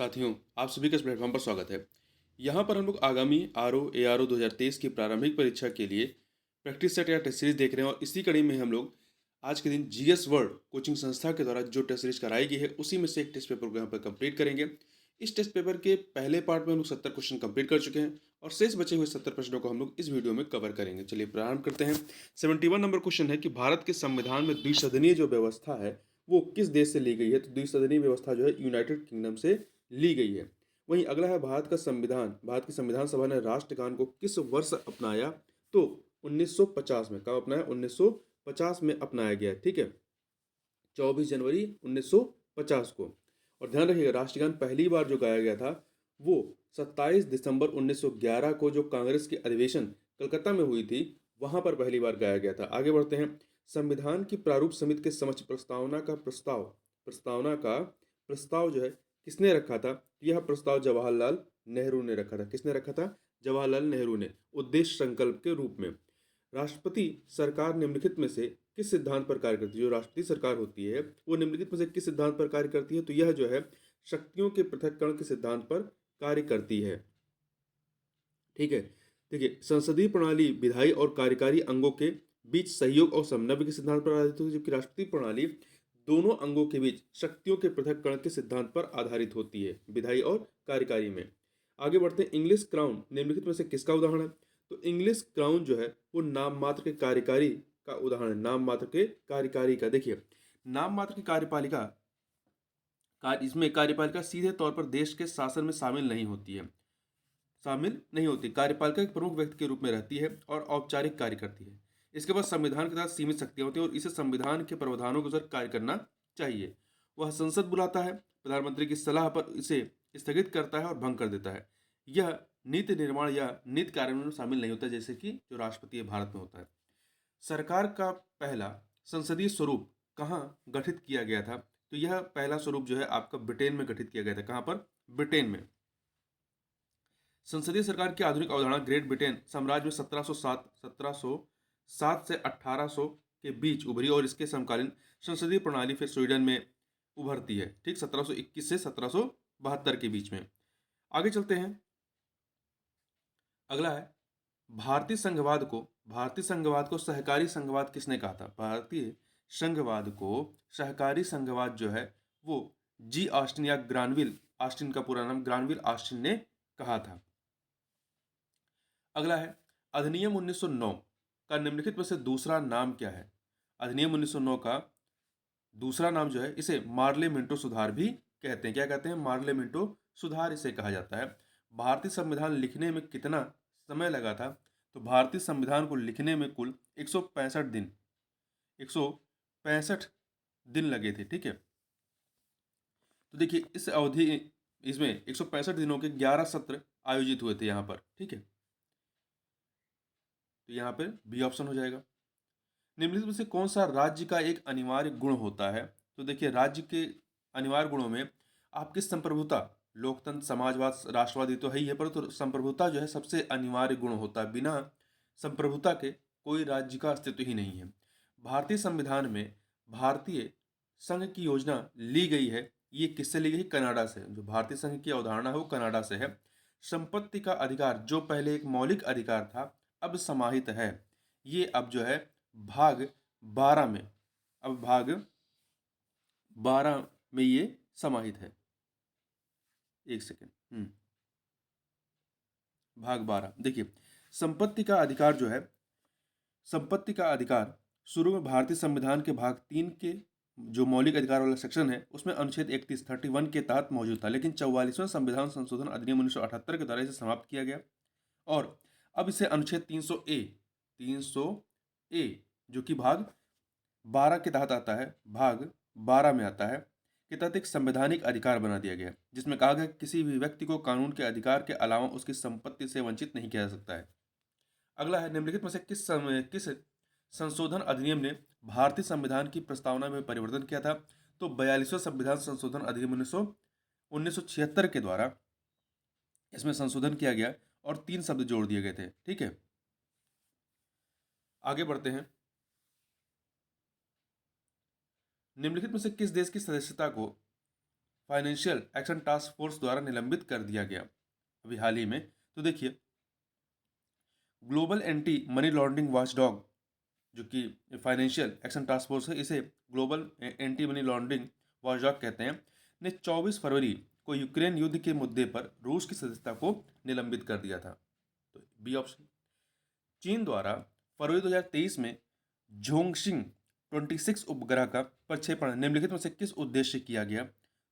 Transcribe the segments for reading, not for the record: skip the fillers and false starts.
साथियों, आप सभी का इस प्लेटफॉर्म पर स्वागत है। यहाँ पर हम लोग आगामी आरओ एआरओ 2023 की प्रारंभिक परीक्षा के लिए प्रैक्टिस सेट या टेस्ट सीरीज देख रहे हैं और इसी कड़ी में हम लोग आज के दिन जीएस वर्ल्ड कोचिंग संस्था के द्वारा जो टेस्ट सीरीज कराई गई है उसी में से एक टेस्ट पेपर को यहाँ पर कंप्लीट करेंगे। इस टेस्ट पेपर के पहले पार्ट में हम लोग 70 क्वेश्चन कंप्लीट कर चुके हैं और शेष बचे हुए 70 प्रश्नों को हम लोग इस वीडियो में कवर करेंगे। चलिए प्रारंभ करते हैं। 71 नंबर क्वेश्चन है कि भारत के संविधान में द्विसदनीय जो व्यवस्था है वो किस देश से ली गई है। तो द्विसदनीय व्यवस्था जो है यूनाइटेड किंगडम से ली गई है। वहीं अगला है भारत की संविधान सभा ने राष्ट्रगान को किस वर्ष अपनाया। तो 1950 में। कब अपनाया? 1950 में अपनाया गया। ठीक है, 24 जनवरी 1950 को। और ध्यान रखिएगा, राष्ट्रगान पहली बार जो गाया गया था वो 27 दिसंबर 1911 को जो कांग्रेस की अधिवेशन कलकत्ता में हुई थी वहां पर पहली बार गाया गया था। आगे बढ़ते हैं। संविधान की प्रारूप समिति के समक्ष प्रस्ताव जो है किसने रखा था? यह प्रस्ताव जवाहरलाल नेहरू ने रखा था। किसने रखा था? जवाहरलाल नेहरू ने, उद्देश्य संकल्प के रूप में। राष्ट्रपति सरकार निम्नलिखित में से किस सिद्धांत पर कार्य करती है? जो राष्ट्रपति सरकार होती है वो निम्नलिखित में से किस सिद्धांत पर कार्य करती है? तो यह जो है शक्तियों के पृथक्करण के सिद्धांत पर कार्य करती है। ठीक है, देखिए, संसदीय प्रणाली विधायी और कार्यकारी अंगों के बीच सहयोग और समन्वय के सिद्धांत पर आधारित होती है, जबकि राष्ट्रपति प्रणाली दोनों अंगों के बीच शक्तियों के पृथक्करण के सिद्धांत पर आधारित होती है, विधायी और कार्यकारी में। आगे बढ़ते हैं। इंग्लिश क्राउन निम्नलिखित में से किसका उदाहरण है? तो इंग्लिश क्राउन जो है वो नाम मात्र के कार्यकारी का उदाहरण है। नाम मात्र के कार्यकारी का। देखिए, नाम मात्र की कार्यपालिका इसमें कार्यपालिका सीधे तौर पर देश के शासन में शामिल नहीं होती। कार्यपालिका एक प्रमुख व्यक्ति के रूप में रहती है और औपचारिक कार्य करती है। इसके पास संविधान के तहत सीमित शक्तियां होती हैं और इसे संविधान के प्रावधानों के अनुसार कार्य करना चाहिए। वह संसद बुलाता है, प्रधानमंत्री की सलाह पर इसे स्थगित करता है और भंग कर देता है। यह नीति निर्माण या नीति कार्यान्वयन में शामिल नहीं होता, जैसे कि जो राष्ट्रपति भारत में होता है। सरकार का पहला संसदीय स्वरूप कहाँ गठित किया गया था? तो यह पहला स्वरूप जो है आपका ब्रिटेन में गठित किया गया था। कहाँ पर? ब्रिटेन में। संसदीय सरकार की आधुनिक अवधारणा ग्रेट ब्रिटेन साम्राज्य में 1707 से 1800 के बीच उभरी और इसके समकालीन संसदीय प्रणाली फिर स्वीडन में उभरती है। ठीक, 1721 से 1772 के बीच में। आगे चलते हैं। अगला है भारतीय संघवाद को सहकारी संघवाद किसने कहा था? भारतीय संघवाद को सहकारी संघवाद जो है वो जी ऑस्टिन या ग्रानविल ऑस्टिन, का पूरा नाम ग्रानविल ऑस्टिन ने कहा था। अगला है अधिनियम 1909 का निम्नलिखित में से दूसरा नाम क्या है? अधिनियम 1909 का दूसरा नाम जो है इसे मार्ले मिंटो सुधार भी कहते हैं। क्या कहते हैं? मार्ले मिंटो सुधार इसे कहा जाता है। भारतीय संविधान लिखने में कितना समय लगा था? तो भारतीय संविधान को लिखने में कुल 165 दिन लगे थे। ठीक है, तो देखिए इस अवधि इसमें 165 दिनों के 11 सत्र आयोजित हुए थे यहाँ पर। ठीक है, तो यहाँ पर बी ऑप्शन हो जाएगा। निम्नलिखित में से कौन सा राज्य का एक अनिवार्य गुण होता है? तो देखिए, राज्य के अनिवार्य गुणों में आपकी संप्रभुता, लोकतंत्र, समाजवाद, राष्ट्रवादी तो है ही है, परंतु संप्रभुता जो है सबसे अनिवार्य गुण होता है। बिना संप्रभुता के कोई राज्य का अस्तित्व ही नहीं है। भारतीय संविधान में भारतीय संघ की योजना ली गई है, ये किससे ली गई? कनाडा से। जो भारतीय संघ की अवधारणा है वो कनाडा से है। संपत्ति का अधिकार जो पहले एक मौलिक अधिकार था अब समाहित है। ये अब जो है भाग 12 में, अब भाग 12 में ये समाहित है। एक सेकेंड, भाग 12 देखिए, संपत्ति का अधिकार जो है, संपत्ति का अधिकार शुरू में भारतीय संविधान के भाग 3 के जो मौलिक अधिकार वाला सेक्शन है उसमें अनुच्छेद 31 के तहत मौजूद था, लेकिन 44वें संविधान संशोधन अधिनियम 1978 के द्वारा इसे समाप्त किया गया और अब इसे अनुच्छेद 300 ए जो कि भाग 12 के तहत आता है, भाग 12 में आता है, के तहत एक संवैधानिक अधिकार बना दिया गया, जिसमें कहा गया किसी भी व्यक्ति को कानून के अधिकार के अलावा उसकी संपत्ति से वंचित नहीं किया जा सकता है। अगला है निम्नलिखित में से किस संशोधन अधिनियम ने भारतीय संविधान की प्रस्तावना में परिवर्तन किया था? तो 42वां संविधान संशोधन अधिनियम 1976 के द्वारा इसमें संशोधन किया गया और 3 शब्द जोड़ दिए गए थे। ठीक है, आगे बढ़ते हैं। निम्नलिखित में से किस देश की सदस्यता को फाइनेंशियल एक्शन टास्क फोर्स द्वारा निलंबित कर दिया गया अभी हाल ही में। तो देखिए, global anti money laundering watchdog जो कि फाइनेंशियल एक्शन टास्क फोर्स है, इसे global anti money laundering watchdog कहते हैं, ने 24 फरवरी को यूक्रेन युद्ध के मुद्दे पर रूस की सदस्यता को निलंबित कर दिया था। तो बी ऑप्शन। चीन द्वारा फरवरी 2023 में झोंगशिंग 26 उपग्रह का प्रक्षेपण निम्नलिखित में से किस उद्देश्य से किया गया?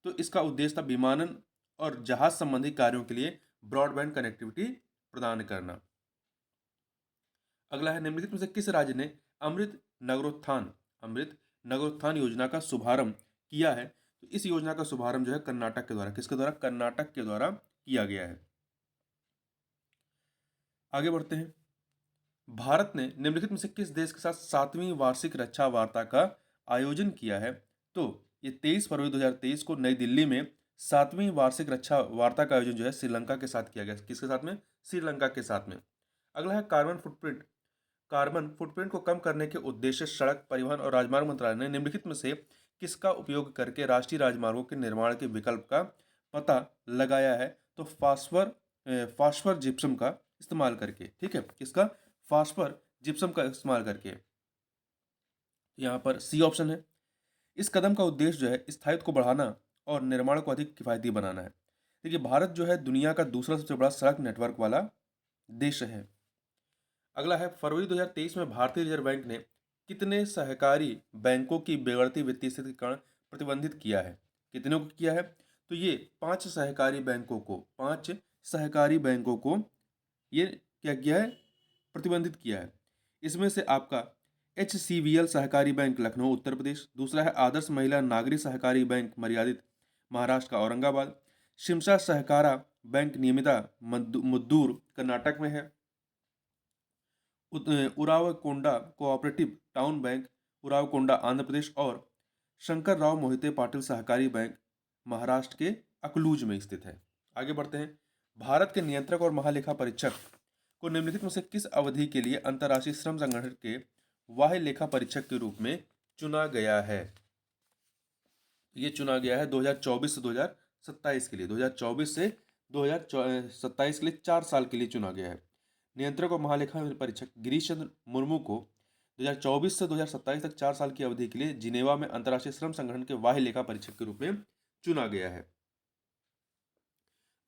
तो इसका उद्देश्य था विमानन और जहाज संबंधी कार्यों के लिए ब्रॉडबैंड कनेक्टिविटी प्रदान करना। अगला है, निम्नलिखित में से किस राज्य ने अमृत नगरोत्थान योजना का शुभारंभ किया है? तो इस योजना का शुभारंभ जो है कर्नाटक के द्वारा, किसके द्वारा? कर्नाटक के द्वारा किया गया है। आगे बढ़ते हैं। भारत ने निम्नलिखित में से किस देश के साथ 7वीं वार्षिक रक्षा वार्ता का आयोजन किया है? तो ये 23 फरवरी 2023 को नई दिल्ली में 7वीं वार्षिक रक्षा वार्ता का आयोजन जो है श्रीलंका के साथ किया गया। किसके साथ में? श्रीलंका के साथ में। अगला है, कार्बन फुटप्रिंट को कम करने के उद्देश्य सड़क परिवहन और राजमार्ग मंत्रालय ने निम्नलिखित में से किसका उपयोग करके राष्ट्रीय राजमार्गों के निर्माण के विकल्प का पता लगाया है? तो फास्फर जिप्सम का इस्तेमाल करके। ठीक है, किसका? फास्फर जिप्सम का इस्तेमाल करके। यहाँ पर सी ऑप्शन है। इस कदम का उद्देश्य जो है स्थायित्व को बढ़ाना और निर्माण को अधिक किफायती बनाना है। देखिए, भारत जो है दुनिया का दूसरा सबसे बड़ा सड़क नेटवर्क वाला देश है। अगला है, फरवरी 2023 में भारतीय रिजर्व बैंक ने कितने सहकारी बैंकों की बेगरती वित्तीय स्थिति के कारण प्रतिबंधित किया है? कितने को किया है? तो ये 5 सहकारी बैंकों को ये क्या किया है? प्रतिबंधित किया है। इसमें से आपका HCVL सहकारी बैंक लखनऊ उत्तर प्रदेश, दूसरा है आदर्श महिला नागरिक सहकारी बैंक मर्यादित महाराष्ट्र का औरंगाबाद, शिमशा सहकारा बैंक नियमिता मुद्दूर कर्नाटक में है, उरावकोंडा cooperative town bank उरावकोंडा Andhra Pradesh और शंकर राव मोहिते पाटिल सहकारी बैंक महाराष्ट्र के अकलूज में स्थित है। आगे बढ़ते हैं। भारत के नियंत्रक और महालेखा परीक्षक को निम्नलिखित में से किस अवधि के लिए अंतर्राष्ट्रीय श्रम संगठन के वाह्य लेखा परीक्षक के रूप में चुना गया है? ये चुना गया है 2024 से 2027 के लिए। 2024 से 2027 के लिए 4 साल के लिए चुना गया है। नियंत्रक और महालेखा परीक्षक गिरीश चंद्र मुर्मू को 2024 से 2027 तक 4 साल की अवधि के लिए जिनेवा में अंतर्राष्ट्रीय श्रम संगठन के वाह्य लेखा परीक्षक के रूप में चुना गया है।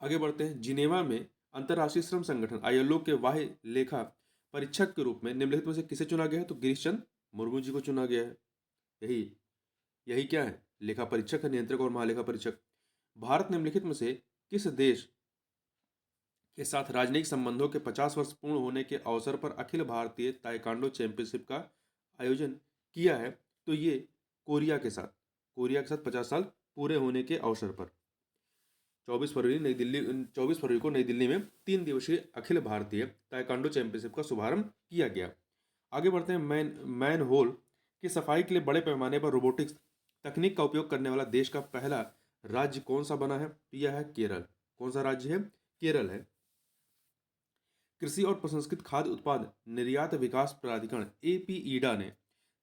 आगे बढ़ते हैं। जिनेवा में अंतर्राष्ट्रीय श्रम संगठन ILO के वाह्य लेखा परीक्षक के रूप में निम्नलिखित में से किसे चुना गया है? तो गिरीश चंद्र मुर्मू जी को चुना गया है। यही क्या है? लेखा परीक्षक है, नियंत्रक और महालेखा परीक्षक। भारत निम्नलिखित में से किस देश के साथ राजनयिक संबंधों के 50 वर्ष पूर्ण होने के अवसर पर अखिल भारतीय ताइक्वांडो चैंपियनशिप का आयोजन किया है? तो ये कोरिया के साथ 50 साल पूरे होने के अवसर पर 24 फरवरी को नई दिल्ली में 3 दिवसीय अखिल भारतीय ताइक्वांडो चैंपियनशिप का शुभारंभ किया गया। आगे बढ़ते हैं। मैन होल की सफाई के लिए बड़े पैमाने पर रोबोटिक्स तकनीक का उपयोग करने वाला देश का पहला राज्य कौन सा बना है? यह है केरल। कौन सा राज्य है? केरल है। कृषि और प्रसंस्कृत खाद्य उत्पाद निर्यात विकास प्राधिकरण APEDA ने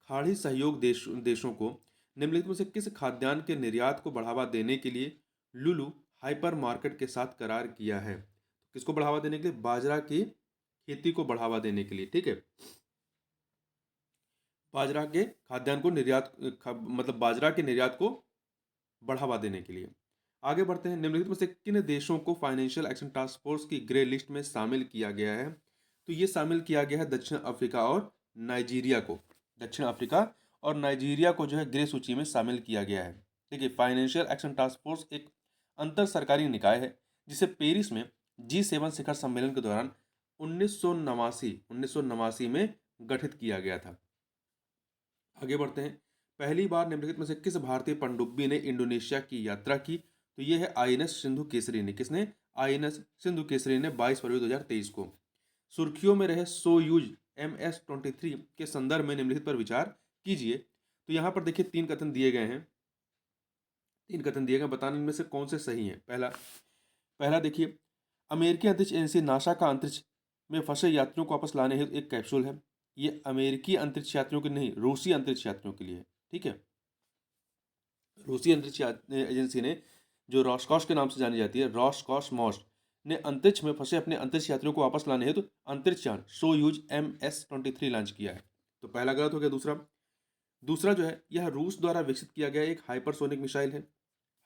खाड़ी सहयोग देशों को निम्नलिखित में से किस खाद्यान्न के निर्यात को बढ़ावा देने के लिए लुलु हाइपर मार्केट के साथ करार किया है? किसको बढ़ावा देने के लिए? बाजरा की खेती को बढ़ावा देने के लिए। ठीक है, बाजरा के खाद्यान्न को मतलब बाजरा के निर्यात को बढ़ावा देने के लिए। आगे बढ़ते हैं। निम्नलिखित में से किन देशों को फाइनेंशियल एक्शन टास्क फोर्स की ग्रे लिस्ट में शामिल किया गया है? तो ये शामिल किया गया है दक्षिण अफ्रीका और नाइजीरिया को। दक्षिण अफ्रीका और नाइजीरिया को जो है ग्रे सूची में शामिल किया गया है। देखिए, फाइनेंशियल एक्शन टास्क फोर्स एक अंतर सरकारी निकाय है जिसे पेरिस में G7 शिखर सम्मेलन के दौरान 1989 में गठित किया गया था। आगे बढ़ते हैं। पहली बार निम्नलिखित में से किस भारतीय पनडुब्बी ने इंडोनेशिया की यात्रा की? तो यह है INS सिंधु केसरी ने। किसने? INS सिंधु केसरी ने 22 फरवरी 2023 को। सुर्खियों में रहे सोयूज MS-23 के संदर्भ में निम्नलिखित पर विचार कीजिए। तो यहाँ पर देखिए 3 कथन दिए गए हैं। बताने में से कौन से सही हैं? पहला देखिए, अमेरिकी अंतरिक्ष एजेंसी नासा का अंतरिक्ष में फंसे यात्रियों को वापस लाने हेतु एक कैप्सूल है। ये अमेरिकी अंतरिक्ष यात्रियों के नहीं, रूसी अंतरिक्ष यात्रियों के लिए। ठीक है, रूसी अंतरिक्ष एजेंसी ने जो रॉसकॉस के नाम से जानी जाती है, रॉसकॉसमॉस ने अंतरिक्ष में फंसे अपने अंतरिक्ष यात्रियों को वापस लाने हेतु अंतरिक्ष यान सोयूज MS-23 लॉन्च किया है। तो पहला गलत हो गया। दूसरा दूसरा जो है, यह रूस द्वारा विकसित किया गया एक हाइपरसोनिक मिसाइल है।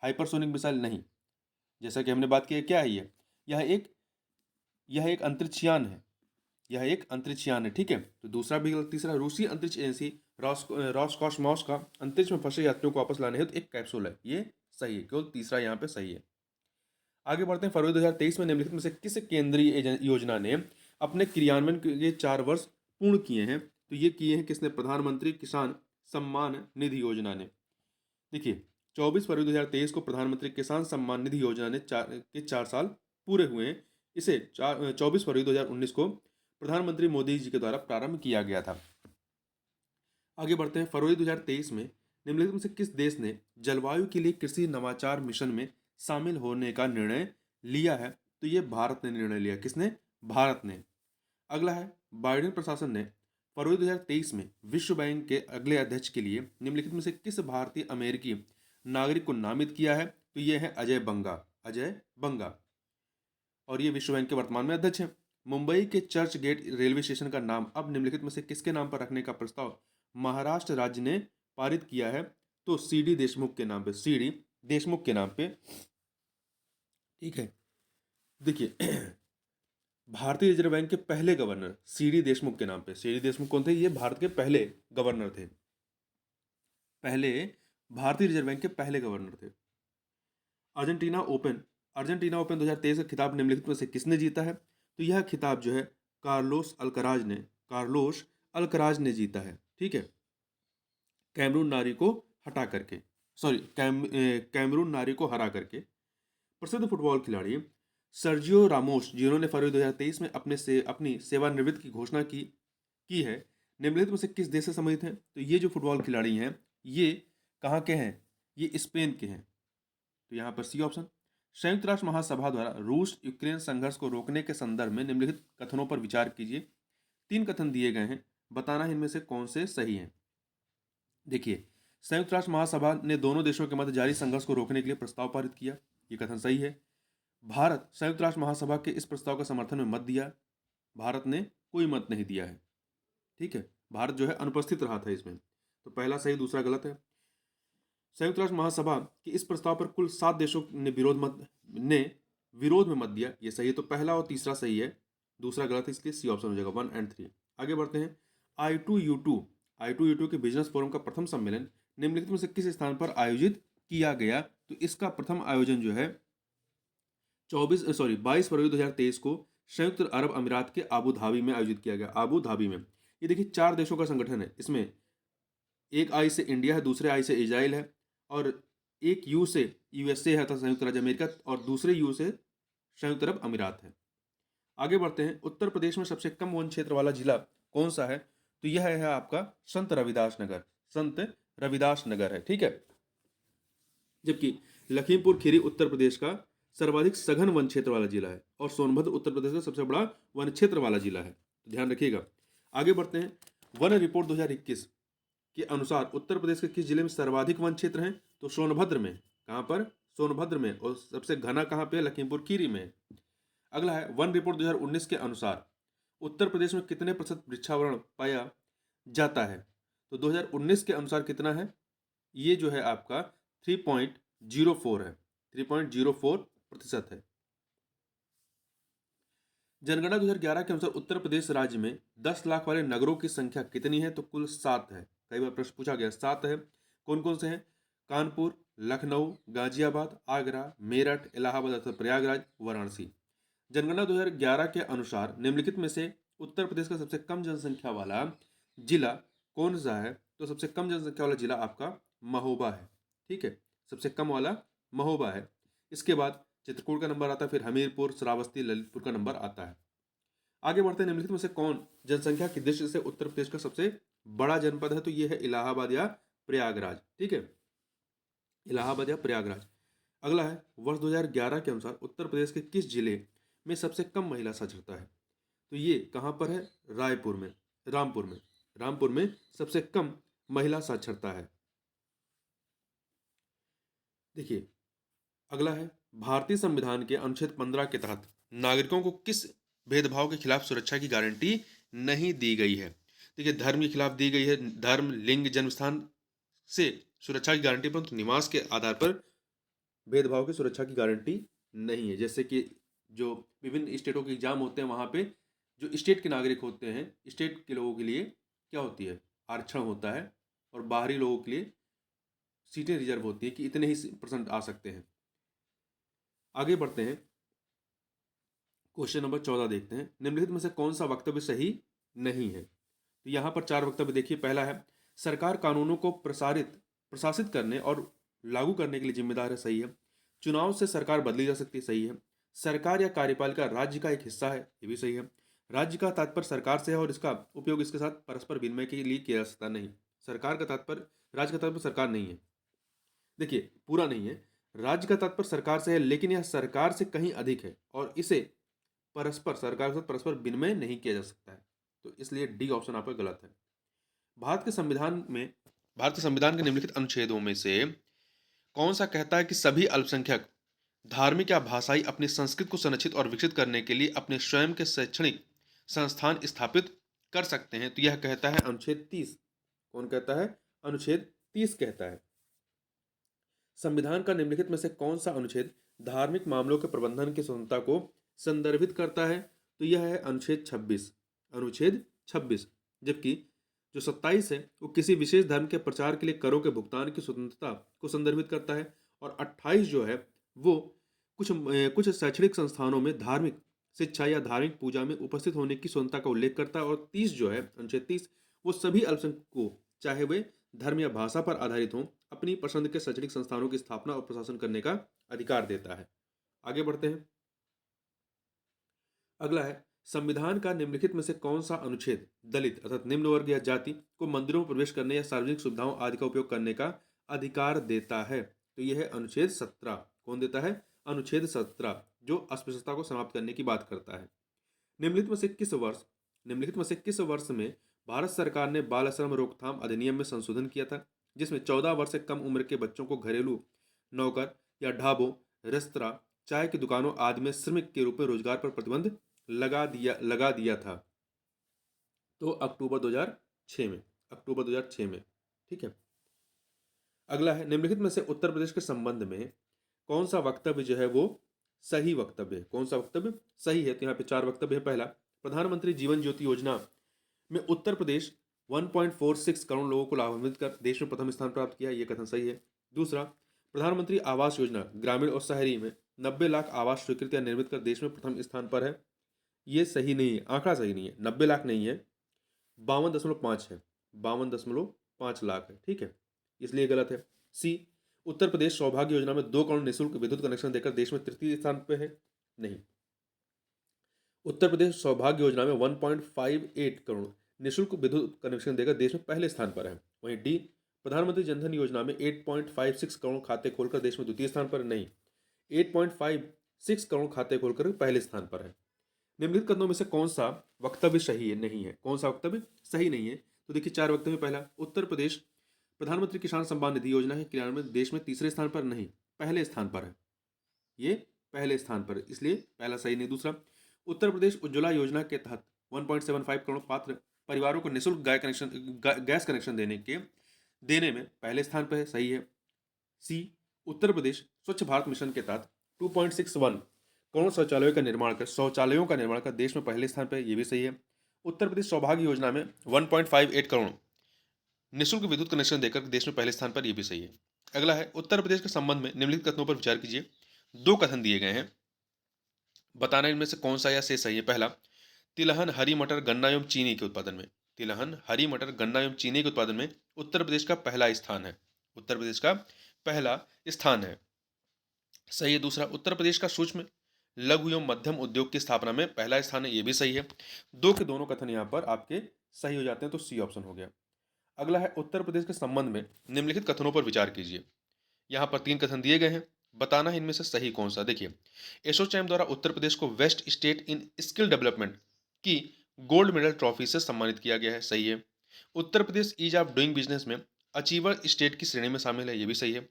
हाइपरसोनिक मिसाइल नहीं, जैसा कि हमने बात की है, क्या है ये? यह एक अंतरिक्षयान है। यह एक अंतरिक्षयान है, ठीक है। तो दूसरा भी गलत। तीसरा, रूसी अंतरिक्ष एजेंसी रॉसकॉसमॉस का अंतरिक्ष में फंसे यात्रियों को वापस लाने हेतु एक कैप्सूल है। ये सही है, केवल तीसरा यहाँ पे सही है। आगे बढ़ते हैं। फरवरी 2023 में निम्नलिखित में से किस केंद्रीय योजना ने अपने क्रियान्वयन के 4 वर्ष पूर्ण किए हैं? तो ये किए हैं किसने? प्रधानमंत्री किसान सम्मान निधि योजना ने। देखिए, 24 फरवरी 2023 को प्रधानमंत्री किसान सम्मान निधि योजना ने 4 साल पूरे हुए हैं। इसे 24 फरवरी 2019 को प्रधानमंत्री मोदी जी के द्वारा प्रारंभ किया गया था। आगे बढ़ते हैं। फरवरी 2023 में निम्नलिखित में से किस देश ने जलवायु के लिए कृषि नवाचार मिशन में शामिल होने का निर्णय लिया है? तो ये भारत ने निर्णय लिया। किसने? भारत ने। अगला है, बाइडेन प्रशासन ने फरवरी 2023 में विश्व बैंक के अगले अध्यक्ष के लिए निम्नलिखित में से किस भारतीय अमेरिकी नागरिक को नामित किया है? तो ये है अजय बंगा। अजय बंगा, और ये विश्व बैंक के वर्तमान में अध्यक्ष हैं। मुंबई के चर्च गेट रेलवे स्टेशन का नाम अब निम्नलिखित में से किसके नाम पर रखने का प्रस्ताव महाराष्ट्र राज्य ने पारित किया है? तो CD देशमुख के नाम पे। CD देशमुख के नाम पे, ठीक है। देखिए, भारतीय रिजर्व बैंक के पहले गवर्नर CD देशमुख के नाम पे। CD देशमुख कौन थे? ये भारत के पहले गवर्नर थे। पहले भारतीय रिजर्व बैंक के पहले गवर्नर थे। अर्जेंटीना ओपन 2023 का खिताब निम्नलिखित में से किसने जीता है? तो यह खिताब जो है कार्लोस अल्कराज ने जीता है, ठीक है। कैमरून नारी को हटा करके, कैमरून नारी को हरा करके। प्रसिद्ध फुटबॉल खिलाड़ी सर्जियो रामोस, जिन्होंने फरवरी 2023 में अपनी सेवानिवृत्ति की घोषणा की है, निम्नलिखित में से किस देश से संबंधित हैं? तो ये जो फुटबॉल खिलाड़ी हैं, ये कहाँ के हैं? ये स्पेन के हैं। तो यहाँ पर सी ऑप्शन। संयुक्त राष्ट्र महासभा द्वारा रूस यूक्रेन संघर्ष को रोकने के संदर्भ में निम्नलिखित कथनों पर विचार कीजिए। 3 कथन दिए गए हैं, बताना है इनमें से कौन से सही हैं। देखिए, संयुक्त राष्ट्र महासभा ने दोनों देशों के मध्य जारी संघर्ष को रोकने के लिए प्रस्ताव पारित किया, ये कथन सही है। भारत संयुक्त राष्ट्र महासभा के इस प्रस्ताव का समर्थन में मत दिया, भारत ने कोई मत नहीं दिया है, ठीक है। भारत जो है अनुपस्थित रहा था इसमें। तो पहला सही, दूसरा गलत है। संयुक्त राष्ट्र महासभा के इस प्रस्ताव पर कुल 7 देशों ने विरोध में मत दिया, ये सही है। तो पहला और तीसरा सही है, दूसरा गलत है, इसलिए सी ऑप्शन हो जाएगा 1 और 3। आगे बढ़ते हैं। I2U2 के बिजनेस फोरम का प्रथम सम्मेलन निम्नलिखित में से किस स्थान पर आयोजित किया गया? तो इसका प्रथम आयोजन जो है 22 फरवरी 2023 को संयुक्त अरब अमीरात के आबू धाबी में आयोजित किया गया। आबू धाबी में। ये देखिए, 4 देशों का संगठन है। इसमें एक आई से इंडिया है, दूसरे आई से इजराइल है, और एक यू से USA है, संयुक्त राज्य अमेरिका, और दूसरे यू से संयुक्त अरब अमीरात है। आगे बढ़ते हैं। उत्तर प्रदेश में सबसे कम वन क्षेत्र वाला जिला कौन सा है? तो यह है आपका संत रविदास नगर। संत रविदास नगर है, ठीक है। जबकि लखीमपुर खीरी उत्तर प्रदेश का सर्वाधिक सघन वन क्षेत्र वाला जिला है, और सोनभद्र उत्तर प्रदेश का सबसे बड़ा वन क्षेत्र वाला जिला है, तो ध्यान रखिएगा। आगे बढ़ते हैं। वन रिपोर्ट 2021 के अनुसार उत्तर प्रदेश के किस जिले में सर्वाधिक वन क्षेत्र हैं? तो सोनभद्र में। कहाँ पर? सोनभद्र में। और सबसे घना कहाँ पे? लखीमपुर खीरी में। अगला है, वन रिपोर्ट 2019 के अनुसार उत्तर प्रदेश में कितने प्रतिशत वृक्षावरण पाया जाता है? तो 2019 के अनुसार कितना है? ये जो है आपका 3.04 है, 3.04% है। जनगणना 2011 के अनुसार उत्तर प्रदेश राज्य में 10 लाख वाले नगरों की संख्या कितनी है? तो कुल 7 है। कई बार प्रश्न पूछा गया, 7 है। कौन कौन से हैं? कानपुर, लखनऊ, गाजियाबाद, आगरा, मेरठ, इलाहाबाद अथवा प्रयागराज, वाराणसी। जनगणना 2011 के अनुसार निम्नलिखित में से उत्तर प्रदेश का सबसे कम जनसंख्या वाला जिला कौन सा है? तो सबसे कम जनसंख्या वाला जिला आपका महोबा है, ठीक है। सबसे कम वाला महोबा है। इसके बाद चित्रकूट का नंबर आता है, फिर हमीरपुर, श्रावस्ती, ललितपुर का नंबर आता है। आगे बढ़ते हैं। निम्नलिखित में से कौन जनसंख्या की दृष्टि से उत्तर प्रदेश का सबसे बड़ा जनपद है? तो यह है इलाहाबाद या प्रयागराज, ठीक है। इलाहाबाद या प्रयागराज। अगला है, वर्ष 2011 के अनुसार उत्तर प्रदेश के किस जिले में सबसे कम महिला साक्षरता है? तो ये कहाँ पर है? रामपुर में। रामपुर में सबसे कम महिला साक्षरता है। देखिए, अगला है, भारतीय संविधान के अनुच्छेद 15 के तहत नागरिकों को किस भेदभाव के खिलाफ सुरक्षा की गारंटी नहीं दी गई है? देखिए, धर्म के खिलाफ दी गई है, धर्म, लिंग, जन्म स्थान से सुरक्षा की गारंटी, परंतु निवास के आधार पर भेदभाव की सुरक्षा की गारंटी नहीं है। जैसे कि जो विभिन्न स्टेटों के एग्जाम होते हैं, वहाँ पे जो स्टेट के नागरिक होते हैं, स्टेट के लोगों के लिए क्या होती है, आरक्षण होता है, और बाहरी लोगों के लिए सीटें रिजर्व होती है कि इतने ही परसेंट आ सकते हैं। आगे बढ़ते हैं, क्वेश्चन नंबर 14 देखते हैं, निम्नलिखित में से कौन सा वक्तव्य सही नहीं है? तो यहाँ पर 4 वक्तव्य देखिए। पहला है, सरकार कानूनों को प्रशासित करने और लागू करने के लिए जिम्मेदार है, सही है। चुनाव से सरकार बदली जा सकती है, सही है। सरकार या कार्यपालिका राज्य का एक हिस्सा है, ये भी सही है। राज्य का तात्पर्य सरकार से है और इसका उपयोग इसके साथ परस्पर विनिमय के लिए किया जा सकता नहीं। सरकार का तात्पर्य, राज्य का तात्पर्य सरकार नहीं है। देखिए, पूरा नहीं है। राज्य का तात्पर्य सरकार से है, लेकिन यह सरकार से कहीं अधिक है और इसे परस्पर, सरकार के साथ परस्पर विनिमय नहीं किया जा सकता है। तो इसलिए डी ऑप्शन आपका गलत है। भारत के संविधान के निम्नलिखित अनुच्छेदों में से कौन सा कहता है कि सभी अल्पसंख्यक धार्मिक या भाषाई अपनी संस्कृति को संरक्षित और विकसित करने के लिए अपने स्वयं के शैक्षणिक संस्थान स्थापित कर सकते हैं? तो यह कहता है अनुच्छेद 30। कौन कहता है? अनुच्छेद 30 कहता है। संविधान का निम्नलिखित में से कौन सा अनुच्छेद धार्मिक मामलों के प्रबंधन की स्वतंत्रता को संदर्भित करता है? तो यह है अनुच्छेद 26। अनुच्छेद 26। जबकि जो 27 है वो किसी विशेष धर्म के प्रचार के लिए करों के भुगतान की स्वतंत्रता को संदर्भित करता है, और 28 जो है वो कुछ शैक्षणिक संस्थानों में धार्मिक शिक्षा या धार्मिक पूजा में उपस्थित होने की स्वतंत्रता का उल्लेख करता है, और 30 जो है, अनुच्छेद 30, वो सभी अल्पसंख्यक को, चाहे वे धर्म या भाषा पर आधारित हों, अपनी पसंद के शैक्षणिक संस्थानों की स्थापना और प्रशासन करने का अधिकार देता है। आगे बढ़ते हैं। अगला है, संविधान का निम्नलिखित में से कौन सा अनुच्छेद दलित अर्थात निम्न वर्ग या जाति को मंदिरों में प्रवेश करने या सार्वजनिक सुविधाओं आदि का उपयोग करने का अधिकार देता है? तो यह है अनुच्छेद 17। कौन देता है? अनुच्छेद 17, जो अस्पृश्यता को समाप्त करने की बात करता है। निम्नलिखित में से किस वर्ष में भारत सरकार ने बाल श्रम रोकथाम अधिनियम में संशोधन किया था, जिसमें 14 वर्ष से कम उम्र के बच्चों को घरेलू नौकर या ढाबों, रेस्तरां, चाय की दुकानों आदि में श्रमिक के रूप में रोजगार पर प्रतिबंध लगा दिया था? तो अक्टूबर 2006 में। ठीक है। अगला है, निम्नलिखित में से उत्तर प्रदेश के संबंध में कौन सा वक्तव्य जो है वो सही वक्तव्य है? कौन सा वक्तव्य सही है? तो यहाँ पे 4 वक्तव्य है। पहला, प्रधानमंत्री जीवन ज्योति योजना में उत्तर प्रदेश 1.46 करोड़ लोगों को लाभान्वित कर देश में प्रथम स्थान प्राप्त किया, ये कथन सही है। दूसरा, प्रधानमंत्री आवास योजना ग्रामीण और शहरी में 90 लाख आवास स्वीकृत या निर्मित कर देश में प्रथम स्थान पर है, ये सही नहीं है, आंकड़ा सही नहीं है। 90 लाख नहीं है, 52.5 है, 52.5 लाख है। ठीक है, इसलिए गलत है। सी, उत्तर प्रदेश सौभाग्य योजना में 2 करोड़ निःशुल्क विद्युत कनेक्शन देकर देश में तृतीय स्थान पर है, नहीं। उत्तर प्रदेश सौभाग्य योजना में 1.58 करोड़ निःशुल्क विद्युत कनेक्शन देकर देश में पहले स्थान पर है। वहीं डी, प्रधानमंत्री जनधन योजना में 8.56 करोड़ खाते खोलकर देश में द्वितीय स्थान पर, नहीं, 8.56 करोड़ खाते खोलकर पहले स्थान पर है। निम्नलिखित कथनों में से कौन सा वक्तव्य सही है नहीं है? कौन सा वक्तव्य सही नहीं है? तो देखिए 4 वक्तव्य। पहला, उत्तर प्रदेश प्रधानमंत्री किसान सम्मान निधि योजना के क्रियान्वयन में देश में तीसरे स्थान पर नहीं, पहले स्थान पर है, ये पहले स्थान पर, इसलिए पहला सही नहीं। दूसरा, उत्तर प्रदेश उज्ज्वला योजना के तहत 1.75 करोड़ पात्र परिवारों को निःशुल्क गैस कनेक्शन देने में पहले स्थान पर है, सही है। सी, उत्तर प्रदेश स्वच्छ भारत मिशन के तहत 2.61 करोड़ शौचालयों का निर्माण कर देश में पहले स्थान पर है, ये भी सही है। उत्तर प्रदेश सौभाग्य योजना में 1.58 करोड़ निःशुल्क विद्युत कनेक्शन देकर देश में पहले स्थान पर, यह भी सही है। अगला है, उत्तर प्रदेश के संबंध में निम्नलिखित कथनों पर विचार कीजिए। 2 कथन दिए गए हैं, बताना इनमें से कौन सा या से सही है। पहला, तिलहन, हरी मटर, गन्ना एवं चीनी के उत्पादन में, तिलहन, हरी मटर, गन्ना एवं चीनी के उत्पादन में उत्तर प्रदेश का पहला स्थान है, उत्तर प्रदेश का पहला स्थान है, सही है। दूसरा, उत्तर प्रदेश का सूक्ष्म लघु एवं मध्यम उद्योग की स्थापना में पहला स्थान है, ये भी सही है। 2 के दोनों कथन यहाँ पर आपके सही हो जाते हैं, तो सी ऑप्शन हो गया। अगला है, उत्तर प्रदेश के संबंध में निम्नलिखित कथनों पर विचार कीजिए। यहाँ पर 3 कथन दिए गए हैं, बताना है इनमें से सही कौन सा। देखिए, एसोचैम द्वारा उत्तर प्रदेश को best state in skill development की गोल्ड मेडल ट्रॉफी से सम्मानित किया गया है, सही है। Uttar Pradesh ease of doing business में अचीवर स्टेट की श्रेणी में शामिल है, ये भी सही है।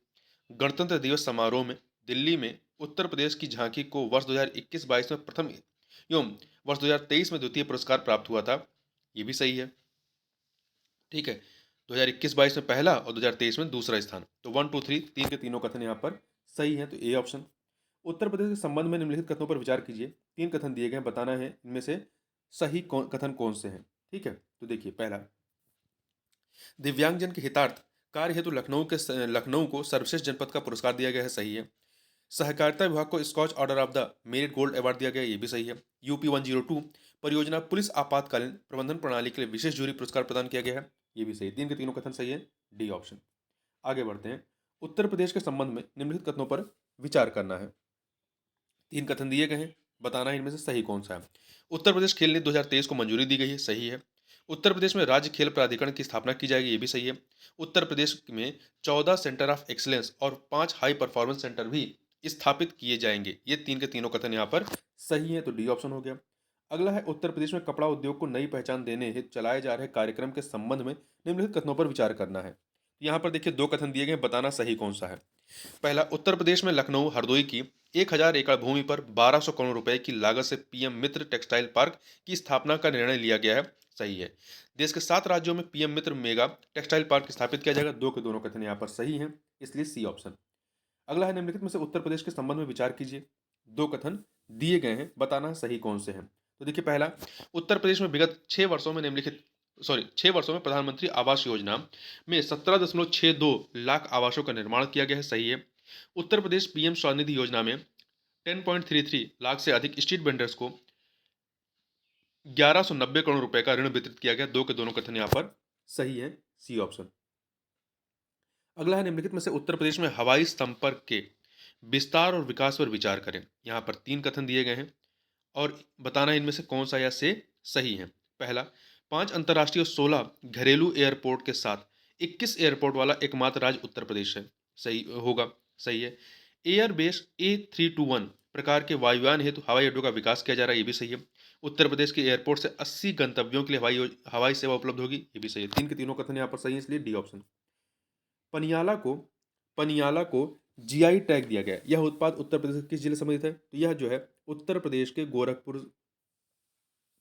गणतंत्र दिवस समारोह में दिल्ली में उत्तर प्रदेश की झांकी को वर्ष 2021-22 में प्रथम एवं वर्ष 2023 में द्वितीय पुरस्कार प्राप्त हुआ था। ये भी सही है। ठीक है, 2021-22 में पहला और 2023 में दूसरा स्थान। तो 1, 2, 3 तीन के तीनों कथन यहाँ पर सही है, तो ए ऑप्शन। उत्तर प्रदेश के संबंध में निम्नलिखित कथनों पर विचार कीजिए। 3 कथन दिए गए हैं, बताना है इनमें से सही कथन कौन से हैं। ठीक है, तो देखिए पहला, दिव्यांगजन के हितार्थ कार्य हेतु लखनऊ को सर्वश्रेष्ठ जनपद का पुरस्कार दिया गया है, सही है। सहकारिता विभाग को Skoch order of the merit gold award दिया गया, ये भी सही है। यूपी 102 परियोजना पुलिस आपातकालीन प्रबंधन प्रणाली के लिए विशेष जूरी पुरस्कार प्रदान किया गया है, ये भी सही। 3 के तीनों कथन सही है, डी ऑप्शन। आगे बढ़ते हैं। उत्तर प्रदेश के संबंध में निम्नलिखित कथनों पर विचार करना है। 3 कथन दिए गए हैं, बताना है इनमें से सही कौन सा है। उत्तर प्रदेश खेल नीति 2023 को मंजूरी दी गई है, सही है। उत्तर प्रदेश में राज्य खेल प्राधिकरण की स्थापना की जाएगी, ये भी सही है। उत्तर प्रदेश में 14 सेंटर ऑफ एक्सीलेंस और 5 हाई परफॉर्मेंस सेंटर भी स्थापित किए जाएंगे, ये 3 के तीनों कथन यहाँ पर सही है, तो डी ऑप्शन हो गया। अगला है, उत्तर प्रदेश में कपड़ा उद्योग को नई पहचान देने हेतु चलाए जा रहे कार्यक्रम के संबंध में निम्नलिखित कथनों पर विचार करना है। यहाँ पर देखिए 2 कथन दिए गए, बताना सही कौन सा है। पहला, उत्तर प्रदेश में लखनऊ हरदोई की 1000 एकड़ भूमि पर 1200 करोड़ रुपए की लागत से पीएम मित्र टेक्सटाइल पार्क की स्थापना का निर्णय लिया गया है, सही है। देश के 7 राज्यों में पीएम मित्र मेगा टेक्सटाइल पार्क स्थापित किया जाएगा, 2 के दोनों कथन यहाँ पर सही हैं, इसलिए सी ऑप्शन। अगला है, निम्नलिखित में से उत्तर प्रदेश के संबंध में विचार कीजिए। 2 कथन दिए गए हैं, बताना सही कौन से हैं। तो देखिए पहला, उत्तर प्रदेश में विगत 6 वर्षों में प्रधानमंत्री आवास योजना में 17.62 लाख आवासों का निर्माण किया गया है, सही है। उत्तर प्रदेश पीएम स्वनिधि योजना में 10.33 लाख से अधिक स्ट्रीट वेंडर्स को 1190 करोड़ रुपए का ऋण वितरित किया गया, 2 के दोनों कथन यहाँ पर सही है, सी ऑप्शन। अगला है, निम्नलिखित में से उत्तर प्रदेश में हवाई संपर्क के विस्तार और विकास पर विचार करें। यहाँ पर 3 कथन दिए गए हैं और बताना इनमें से कौन सा या से सही है। पहला, 5 अंतर्राष्ट्रीय और 16 घरेलू एयरपोर्ट के साथ 21 एयरपोर्ट वाला एकमात्र राज्य उत्तर प्रदेश है, सही होगा, सही है। एयरबेस A321 प्रकार के वायुयान हेतु हवाई अड्डों का विकास किया जा रहा है, ये भी सही है। उत्तर प्रदेश के एयरपोर्ट से 80 गंतव्यों के लिए हवाई सेवा उपलब्ध होगी, ये भी सही है। 3 के तीनों कथन यहाँ पर सही है, इसलिए डी ऑप्शन। पनियाला को पनियाला को जीआई टैग दिया गया। यह उत्पाद उत्तर प्रदेश के किस जिले से संबंधित है? तो यह जो है उत्तर प्रदेश के गोरखपुर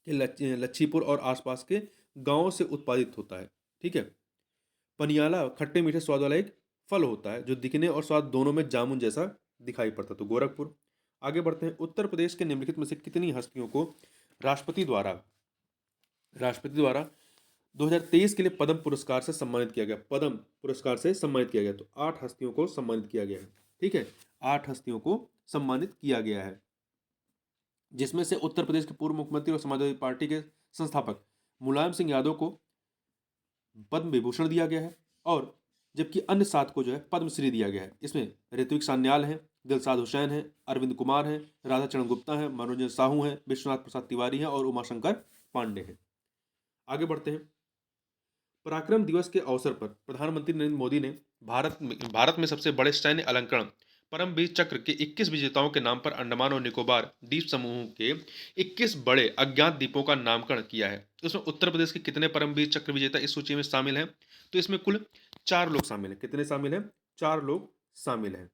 के लच्छीपुर और आसपास के गांवों से उत्पादित होता है। ठीक है, पनियाला खट्टे मीठे स्वाद वाला एक फल होता है जो दिखने और स्वाद दोनों में जामुन जैसा दिखाई पड़ता है, तो गोरखपुर। आगे बढ़ते हैं। उत्तर प्रदेश के निम्नलिखित में से कितनी हस्तियों को राष्ट्रपति द्वारा 2023 के लिए पद्म पुरस्कार से सम्मानित किया गया? पद्म पुरस्कार से सम्मानित किया गया, तो 8 हस्तियों को सम्मानित किया गया है। ठीक है, 8 हस्तियों को सम्मानित किया गया है, जिसमें से उत्तर प्रदेश के पूर्व मुख्यमंत्री और समाजवादी पार्टी के संस्थापक मुलायम सिंह यादव को पद्म विभूषण दिया गया है, और जबकि अन्य 7 को जो है पद्मश्री दिया गया है। इसमें ऋत्विक सान्याल है, दिलशाद हुसैन है, अरविंद कुमार है, राधाचरण गुप्ता है, मनोरंजन साहू है, विश्वनाथ प्रसाद तिवारी है और उमाशंकर पांडे हैं। आगे बढ़ते हैं। पराक्रम दिवस के अवसर पर प्रधानमंत्री नरेंद्र मोदी ने भारत में सबसे बड़े सैन्य अलंकरण परमवीर चक्र के 21 विजेताओं के नाम पर अंडमान और निकोबार द्वीप समूह के 21 बड़े अज्ञात द्वीपों का नामकरण किया है। उसमें उत्तर प्रदेश के कितने परमवीर चक्र विजेता इस सूची में शामिल हैं? तो इसमें कुल 4 लोग शामिल हैं। कितने शामिल हैं? 4 लोग शामिल हैं।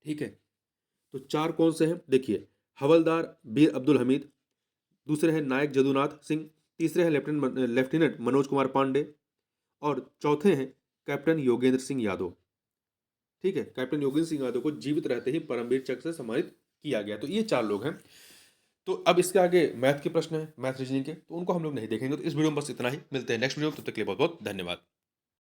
ठीक है, तो 4 कौन से हैं? देखिए, हवलदार बीर अब्दुल हमीद, दूसरे हैं नायक जदुनाथ सिंह, तीसरे हैं लेफ्टिनेंट मनोज कुमार पांडे, और चौथे हैं कैप्टन योगेंद्र सिंह यादव। ठीक है, कैप्टन योगेंद्र सिंह यादव को जीवित रहते ही परमवीर चक्र से सम्मानित किया गया। तो ये 4 लोग हैं। तो अब इसके आगे मैथ के प्रश्न हैं, मैथ रीजनिंग के, तो उनको हम लोग नहीं देखेंगे। तो इस वीडियो में बस इतना ही, मिलते हैं नेक्स्ट वीडियो में, तब तक के लिए बहुत बहुत धन्यवाद।